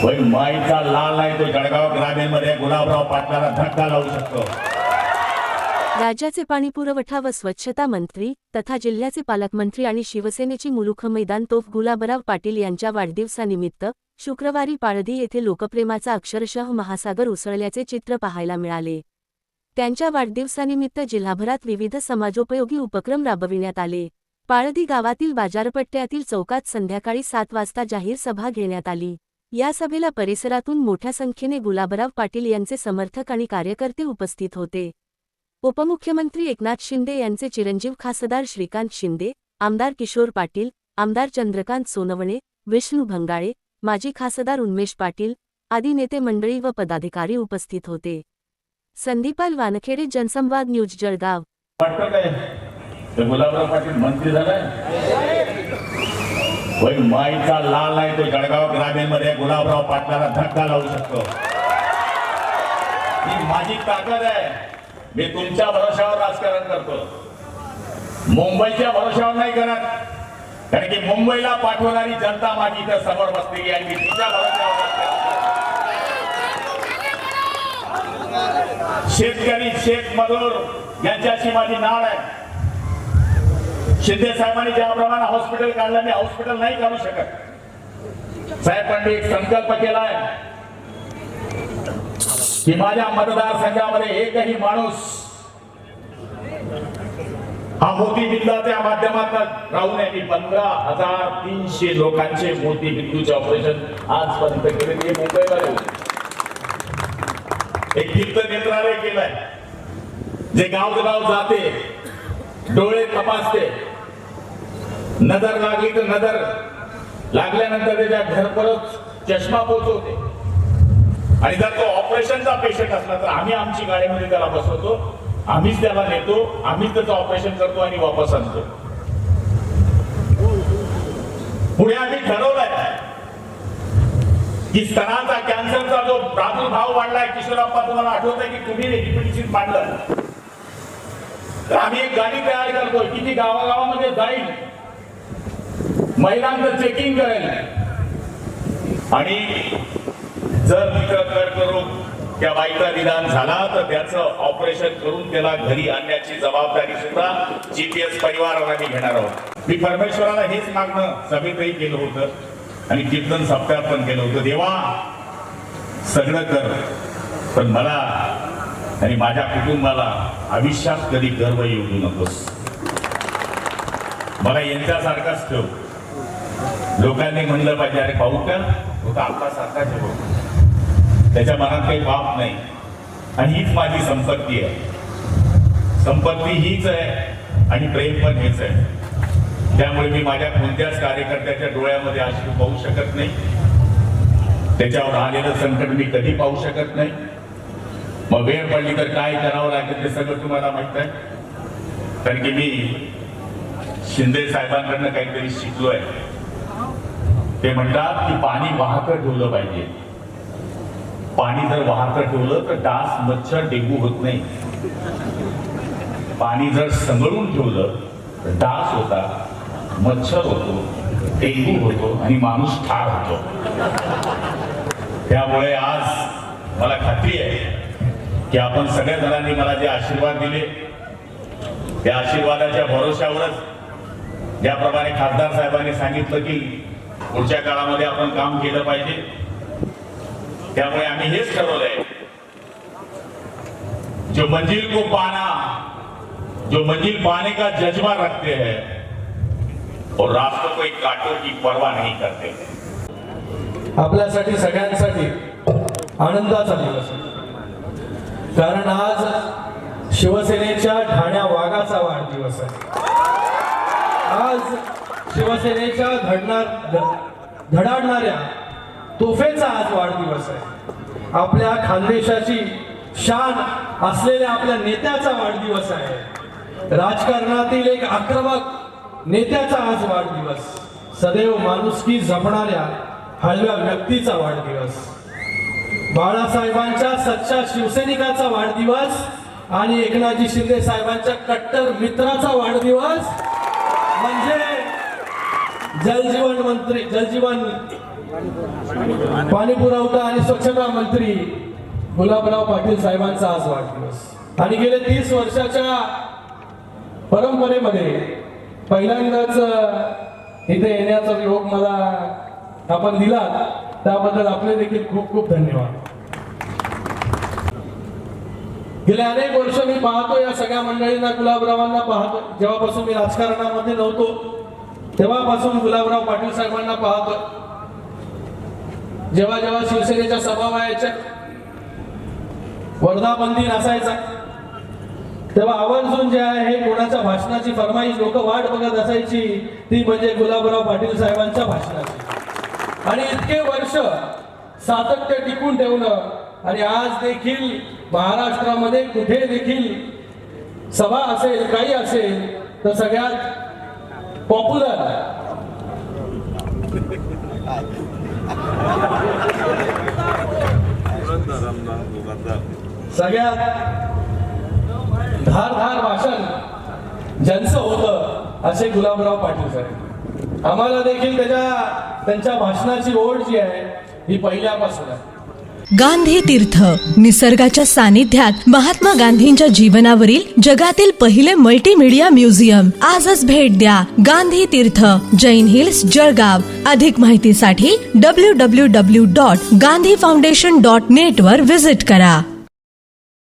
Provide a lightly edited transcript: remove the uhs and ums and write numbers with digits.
होय माईचा लाल आहे तो जळगाव ग्रामीणमध्ये गुलाबराव पाटलाला धक्का लावू शकतो। राज्याचे पाणीपुरवठा व स्वच्छता मंत्री तथा जिल्ह्याचे पालकमंत्री आणि शिवसेनेची मुलुख मैदान तोफ गुलाबराव पाटील यांच्या वाढदिवसानिमित्त शुक्रवारी पाळधी येथे लोकप्रेमाचा अक्षरशः महासागर उसळल्याचे चित्र पाहायला मिळाले। त्यांच्या वाढदिवसानिमित्त जिल्हाभरात विविध समाजोपयोगी उपक्रम राबविण्यात आले। पाळधी गावातील बाजारपट्ट्यातील चौकात संध्याकाळी 7 वाजता जाहीर सभा घेण्यात आली। या सभेला परिसरातून मोठ्या संख्येने गुलाबराव पाटील यांचे समर्थक आणि कार्यकर्ते उपस्थित होते। उपमुख्यमंत्री एकनाथ शिंदे यांचे चिरंजीव खासदार श्रीकांत शिंदे, आमदार किशोर पाटील, आमदार चंद्रकांत सोनवणे, विष्णू भंगाळे, माजी खासदार उन्मेष पाटील आदी नेते मंडळी व पदाधिकारी उपस्थित होते। संदीपाल वानखेडे, जनसंवाद न्यूज, जळगाव। गुलाबराव पाटील मंत्री झालाय होय माईचा लाल आहे तो जळगाव ग्रामीणमध्ये गुलाबराव पाटलाला धक्का लावू शकतो। ही माझी ताकद आहे। मी तुमच्या भरोशावर राजकारण करतो, मुंबईच्या भरोशावर नाही करत, कारण की मुंबईला पाठवणारी जनता माझी इथं समोर बसलेली आहे। मी तिच्या भरोशावर शेतकरी शेतमजूर यांच्याशी माझी नाळ आहे। शिंदे साहेबांनी ज्याप्रमाणे हॉस्पिटल काढलं, मी हॉस्पिटल नाही काढू शकत। साहेबांनी एक संकल्प केलाय की माझ्या मतदारसंघामध्ये एकही माणूस हा मोतीबिंदूच्या माध्यमातून राहू नये। 15,300 लोकांचे मोतीबिंदूचे ऑपरेशन आजपर्यंत केले। मुंबईमध्ये एक तीर्थनेत्रालय केलंय जे गावोगाव जाते, डोळे तपासते, नजर लागली तर नजर लागल्यानंतर त्याच्या घर परत चष्मा पोहोचवते। आणि जर तो ऑपरेशनचा पेशंट असला तर आम्ही आमची गाडीमध्ये त्याला बसवतो, आम्हीच त्याला नेतो, आम्हीच त्याचं ऑपरेशन करतो आणि वापस आणतो। पुढे आम्ही ठरवलंय की स्तनाचा कॅन्सरचा जो प्रादुर्भाव वाढलाय, किशोरप्पा तुम्हाला आठवत आहे की तुम्ही डीपीटीसी मांडलं, तर आम्ही एक गाडी तयार करतोय की ती गावागावामध्ये जाईल, महिलांचं चेकिंग करेल आणि जर तिथं कर्करोग त्या बाईचा निदान झाला तर त्याचं ऑपरेशन करून त्याला घरी आणण्याची जबाबदारी सुद्धा जीपीएस परिवाराला मी घेणार आहोत। मी परमेश्वराला हेच मागणं सभेतही केलं होतं आणि कीर्तन सप्ताहात पण केलं होतं, देवा सगळं कर पण मला आणि माझ्या कुटुंबाला आयुष्यात कधी गर्व येऊ नकोस, मला यांच्यासारखाच ठेव। लोकांनी म्हणलं पाहिजे अरे पाहू का होता आपला सारखा ठेव, त्याच्या मनात काही पाप नाही आणि हीच माझी संपत्ती आहे। संपत्ती हीच आहे आणि प्रेम पण हेच आहे। त्यामुळे मी माझ्या कोणत्याच कार्यकर्त्याच्या डोळ्यामध्ये अश्रू पाहू शकत नाही, त्याच्यावर आलेलं संकट मी कधी पाहू शकत नाही। मग वेळ पडली तर काय करावं लागेल ते सगळं तुम्हाला माहित आहे, कारण की मी शिंदे साहेबांकडनं काहीतरी शिकलोय। ते म्हणतात की पाणी वाहतं ठेवलं पाहिजे, पाणी जर वाहतं ठेवलं तर डास, मच्छर, डेंगू होत नाही। पाणी जर संगळून ठेवलं तर डास होता, मच्छर होतो, डेंगू होतो आणि माणूस ठार होतो। त्यामुळे आज मला खात्री आहे की आपण सगळ्या जणांनी मला जे आशीर्वाद दिले त्या आशीर्वादाच्या भरोशावरच ज्याप्रमाणे खासदार साहेबांनी सांगितलं की पुढच्या काळामध्ये आपण काम केलं पाहिजे, त्यामुळे आम्ही हेच ठरवलंय, जो मंजिल को पाना, जो मंजिल पाने का जज्बा रखते हैं और रास्तों को एक कांटों की परवाह नहीं करते। आपल्यासाठी सगळ्यांसाठी आनंदाचा दिवस आहे, कारण आज शिवसेनेच्या ठाण्या वाघाचा वाढदिवस आहे। आज शिवसेनेच्या धडाडणाऱ्या तोफेचा आज वाढदिवस आहे। आपल्या खानदेशाची शान असलेल्या आपल्या नेत्याचा वाढदिवस आहे। राजकारणातील एक आक्रमक नेत्याचा आज वाढदिवस, सदैव माणुसकी जपणाऱ्या हळव्या व्यक्तीचा वाढदिवस, बाळासाहेबांच्या सच्चा शिवसैनिकाचा वाढदिवस आणि एकनाथजी शिंदे साहेबांच्या कट्टर मित्राचा वाढदिवस, म्हणजे जलजीवन मंत्री, जलजीवन पाणी पुरवठा आणि स्वच्छता मंत्री गुलाबराव पाटील साहेबांचा आज वाढदिवस आणि गेले 30 वर्षाच्या परंपरेमध्ये पहिल्यांदाच इथे येण्याचा योग मला आपण दिला, त्याबद्दल आपले देखील खूप खूप धन्यवाद. गेले अनेक वर्ष मी पाहतो या सगळ्या मंडळींना, गुलाबरावांना पाहतो. जेव्हापासून मी राजकारणामध्ये नव्हतो तेव्हापासून गुलाबराव पाटील साहेबांना पाहतो. जेव्हा जेव्हा शिवसेनेच्या सभा व्हायच्या, वर्धापन दिन असायचा, तेव्हा आवर्जून जे आहे कोणाच्या भाषणाची फरमाईश लोक वाट बघत असायची, ती म्हणजे गुलाबराव पाटील साहेबांच्या भाषणाची. आणि इतके वर्ष सातत्य टिकून ठेवलं आणि आज देखील महाराष्ट्रामध्ये कुठे देखील सभा असेल, काही असेल, तर सगळ्यात पॉप्युलर सगळ्यात धारधार भाषण ज्यांचं होतं असे गुलाबराव पाटील साहेब. आम्हाला देखील त्यांच्या भाषणाची ओढ जी आहे ही पहिल्यापासून आहे. गांधी तीर्थ, निसर्गाच्या सानिध्यात महात्मा गांधींच्या जीवनावरील जगातील पहिले मल्टीमीडिया म्युझियम. आजच भेट द्या. गांधी तीर्थ, जैन हिल्स, जळगाव. अधिक माहितीसाठी www.gandhifoundation.net वर विजिट करा.